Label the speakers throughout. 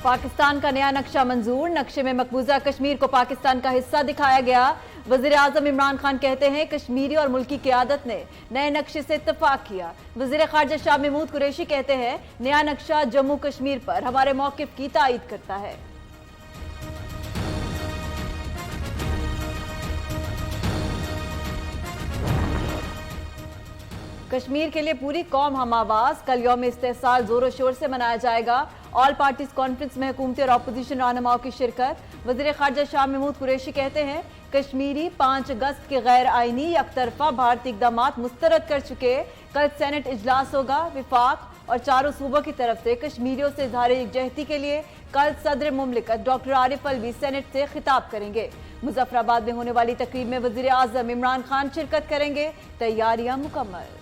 Speaker 1: पाकिस्तान का नया नक्शा मंजूर। नक्शे में मकबूजा कश्मीर को पाकिस्तान का हिस्सा दिखाया गया। वजीर आजम इमरान खान कहते हैं कश्मीरी और मुल्की क़यादत ने नए नक्शे से इत्तफाक किया। वजीर ख़ारजा शाह महमूद कुरैशी कहते हैं नया नक्शा जम्मू कश्मीर पर हमारे मौक़िफ़ की तायीद करता है। कश्मीर के लिए पूरी कौम हम आवाज। कल यौम इस्तेहसाल जोरों शोर से मनाया जाएगा। ऑल पार्टीज कॉन्फ्रेंस में हुकूमती और अपोजिशन रहनुमाओं की शिरकत। वज़ीर ख़ारजा शाह महमूद कुरैशी कहते हैं कश्मीरी 5 अगस्त के गैर आइनी यकतरफा भारतीय इक़दामात मुस्तरद कर चुके। कल सेनेट इजलास होगा। विफाक और चारों सूबों की तरफ से कश्मीरियों से इज़हार यकजहती के लिए कल सदर मुमलिकत डॉक्टर आरिफ अलवी सेनेट से खिताब करेंगे। मुजफ्फराबाद में होने वाली तकरीब में वज़ीर आज़म इमरान खान शिरकत करेंगे। तैयारियां मुकम्मल।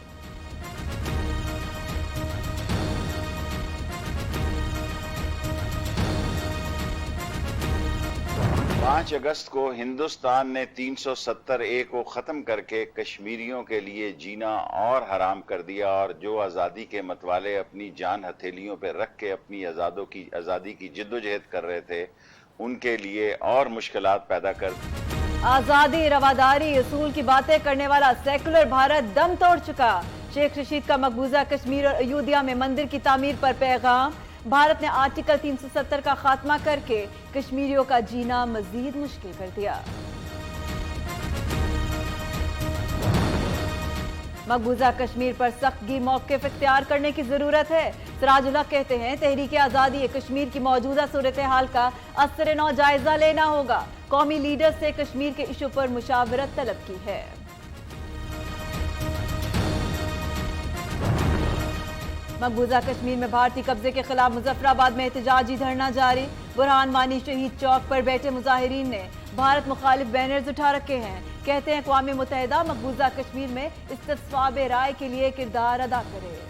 Speaker 2: 5 अगस्त को हिंदुस्तान ने 370A को ख़त्म करके कश्मीरियों के लिए जीना और हराम कर दिया और जो आज़ादी के मतवाले अपनी जान हथेलियों पर रख के अपनी आज़ादी की जिद्दोजहद कर रहे थे उनके लिए और मुश्किलात पैदा कर।
Speaker 1: आज़ादी, रवादारी, असूल की बातें करने वाला सेकुलर भारत दम तोड़ चुका। शेख रशीद का मकबूजा कश्मीर और अयोध्या में मंदिर की तामीर पर पैगाम। भारत ने आर्टिकल 370 का खात्मा करके कश्मीरियों का जीना मजीद मुश्किल कर दिया। मकबूजा कश्मीर पर सख्तगी मौक़िफ़ इख्तियार करने की जरूरत है। सिराजुल हक कहते हैं तहरीक आज़ादी कश्मीर की मौजूदा सूरत हाल का असर नौ जायजा लेना होगा। कौमी लीडर से कश्मीर के इशू पर मुशावरत तलब की है। मकबूजा कश्मीर में भारतीय कब्जे के खिलाफ मुजफ्फराबाद में एहतजाजी धरना जारी। बुरहान वानी शहीद चौक पर बैठे मुजाहिरीन ने भारत मुखालिफ बैनर्स उठा रखे हैं। कहते हैं अक़वाम मुत्तहिदा मकबूजा कश्मीर में इस्तिफ़ाब राय के लिए किरदार अदा करे।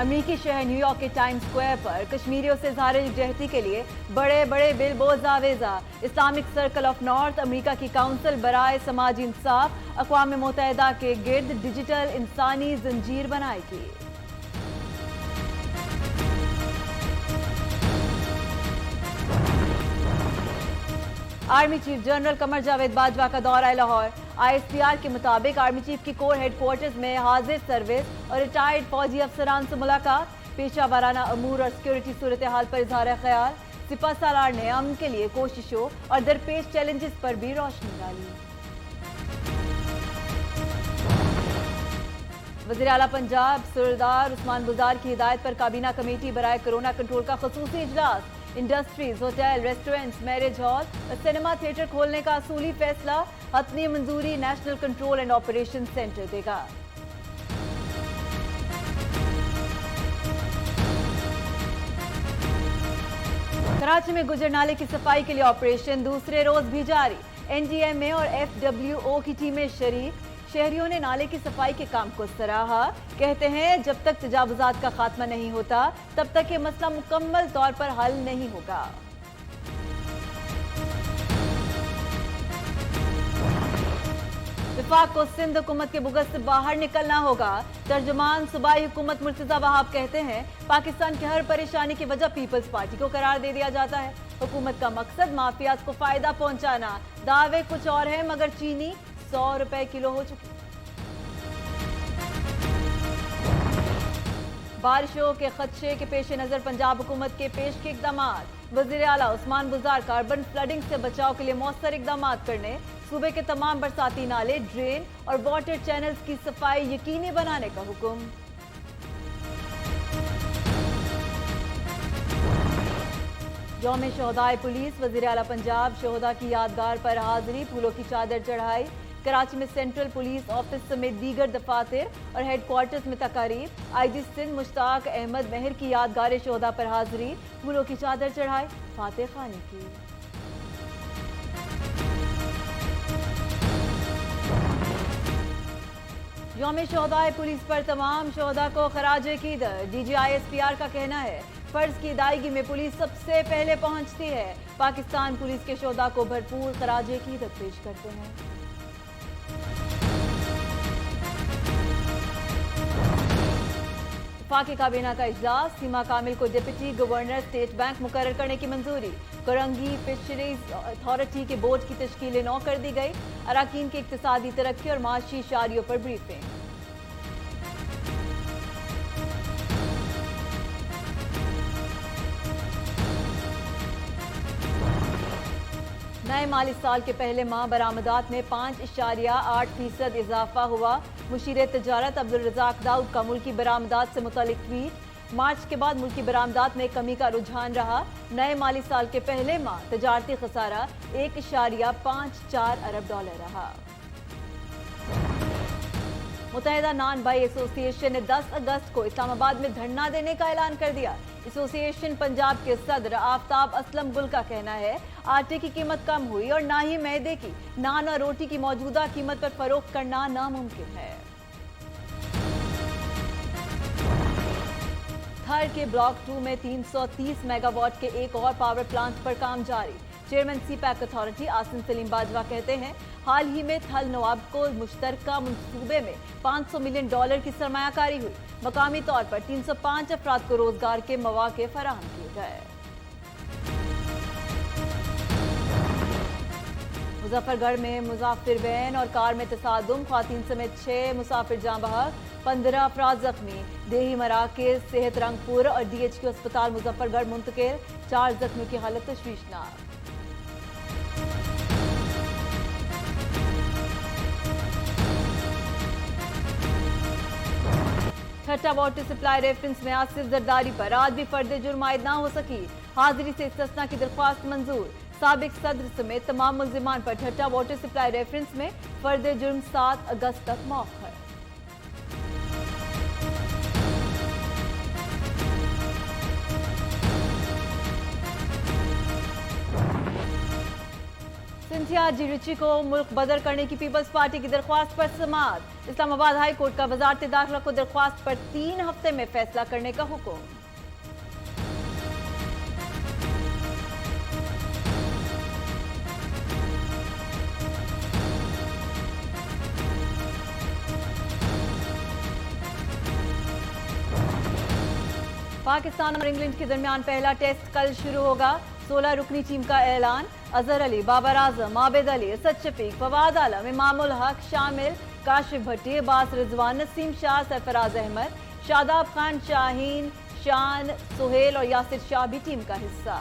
Speaker 1: अमेरिकी शहर न्यूयॉर्क के टाइम्स स्क्वायर पर कश्मीरियों से इज़हार यकजहती के लिए बड़े बड़े बिलबोर्ड्स आवेजा। Islamic Circle of North America की काउंसिल बराए समाजी इंसाफ अक़वाम मुत्तहिदा के गिर्द डिजिटल इंसानी जंजीर बनाएगी। Army chief general Qamar Javed Bajwa का दौरा लाहौर। ISPR के मुताबिक आर्मी चीफ की कोर हेडक्वार्टर्स में हाजिर सर्विस और रिटायर्ड फौजी अफसरान से मुलाकात। पेशा वाराना अमूर और सिक्योरिटी सूरत हाल पर इज़हार ख्याल। सिपा सालार ने अमन के लिए कोशिशों और दरपेश चैलेंजेस पर भी रोशनी डाली। वज़ीर आला पंजाब सरदार उस्मान बुज़दार की हिदायत पर काबीना कमेटी बराए कोरोना कंट्रोल का खसूसी इजलास। Industries, hotel, restaurants, marriage hall और सिनेमा थिएटर खोलने का असूली फैसला। हतमी मंजूरी national control and operation centre देगा। कराची में गुजर नाले की सफाई के लिए ऑपरेशन दूसरे रोज भी जारी। NDMA और FWO की टीमें शरीक। शहरियों ने नाले की सफाई के काम को सराहा। कहते हैं जब तक तजावुजात का खात्मा नहीं होता तब तक ये मसला मुकम्मल तौर पर हल नहीं होगा। विफाक को सिंध हुकूमत के बुगस से बाहर निकलना होगा। तर्जुमान सूबाई हुकूमत मुर्तज़ा वहाब कहते हैं पाकिस्तान की हर परेशानी की वजह पीपल्स पार्टी को करार दे दिया जाता है। हुकूमत का मकसद माफियाज को फायदा पहुंचाना। दावे कुछ और है मगर चीनी 100 रुपए किलो हो चुकी। बारिशों के खदशे के पेश नजर पंजाब हुकूमत के पेश के इकदामात। वज़ीर आला उस्मान बुज़दार का अर्बन फ्लडिंग से बचाव के लिए मौसर इकदामात करने, सूबे के तमाम बरसाती नाले, ड्रेन और वाटर चैनल्स की सफाई यकीनी बनाने का हुक्म। यौम शोहदाए पुलिस। वज़ीर आला पंजाब शोहदा की यादगार पर हाजिरी, फूलों की चादर चढ़ाई। कराची में सेंट्रल पुलिस ऑफिस समेत दीगर दफातर और हेडक्वार्टर्स में तकारीब। IG सिंध मुश्ताक अहमद महर की यादगार शोहदा पर हाजिरी, फूलों की चादर चढ़ाई, फातह खानी की। यौम शोहदाए पुलिस पर तमाम शोहदा को खराज अकीदत। DG ISPR का कहना है फर्ज की अदायगी में पुलिस सबसे पहले पहुंचती है। पाकिस्तान पुलिस के शोहदा को भरपूर खराज अकीदत पेश करते हैं। वफाकी काबीना का इजलास, सीमा कामिल को डिप्टी गवर्नर स्टेट बैंक मुकर्रर करने की मंजूरी। कोरंगी फिशरीज अथॉरिटी के बोर्ड की तश्कील 9 कर दी गई। अराकीन की इक्तिसादी तरक्की और माशी इशारियों पर ब्रीफिंग। नए माली साल के पहले माह बरामदात में 5.8% इजाफा हुआ। मुशीर तजारत अब्दुल रज़ाक दाऊद का मुल्की बरामदात से मुतालिक ट्वीट। मार्च के बाद मुल्की बरामदात में कमी का रुझान रहा। नए माली साल के पहले माह तजारती खसारा 1.54 अरब डॉलर रहा। मुत्तहिदा नान भाई एसोसिएशन ने 10 अगस्त को इस्लामाबाद में धरना देने का ऐलान कर दिया। एसोसिएशन पंजाब के सदर आफ्ताब असलम गुल का कहना है, आटे की कीमत कम हुई और ना ही मैदे की, नान और रोटी की मौजूदा कीमत पर फरोख्त करना नामुमकिन है। थर के ब्लॉक 2 में 330 मेगावाट के एक और पावर प्लांट पर काम जारी। Chairman CPEC authority Asim Salim Bajwa कहते हैं, हाल ही में थल नवाब को मुश्तरका मंसूबे में $500 मिलियन की सरमायाकारी हुई। मकामी तौर पर 305 अफराद को रोजगार के मौके फराहम किए गए। मुजफ्फरगढ़ में मुसाफिर वैन और कार में तसादुम, ख्वातीन समेत 6 मुसाफिर जाँ बहक, 15 अफराद जख्मी। देही मराकज सेहत रंगपुर और DHQ अस्पताल मुजफ्फरगढ़ मुंतकिल, 4 जख्मियों की हालत तशवीशनाक। ठट्टा वाटर सप्लाई रेफरेंस में आसिफ जरदारी पर आज भी फर्द जुर्म आयद ना हो सकी। हाजिरी से इस्तिस्ना की दरख्वास्त मंजूर। साबिक सदर समेत तमाम मुल्जिमान पर ठट्टा वाटर सप्लाई रेफरेंस में फर्द जुर्म 7 अगस्त तक मौखर। सिंथिया जिरुची को मुल्क बदर करने की पीपल्स पार्टी की दरख्वास्त पर समाअत। इस्लामाबाद हाई कोर्ट का वजारत दाखिला को दरख्वास्त पर 3 हफ्ते में फैसला करने का हुक्म। पाकिस्तान और इंग्लैंड के दरमियान पहला टेस्ट कल शुरू होगा। 16 रुकनी टीम का ऐलान। अजहर अली, बाबर आजम, आबिद अली, असद शफीक, फवाद आलम, इमामुल हक शामिल। काशिफ भट्टी, अब्बास रिजवान, नसीम शाह, सरफराज अहमद, शादाब खान, शाहीन, शान, सुहेल और यासिर शाह भी टीम का हिस्सा।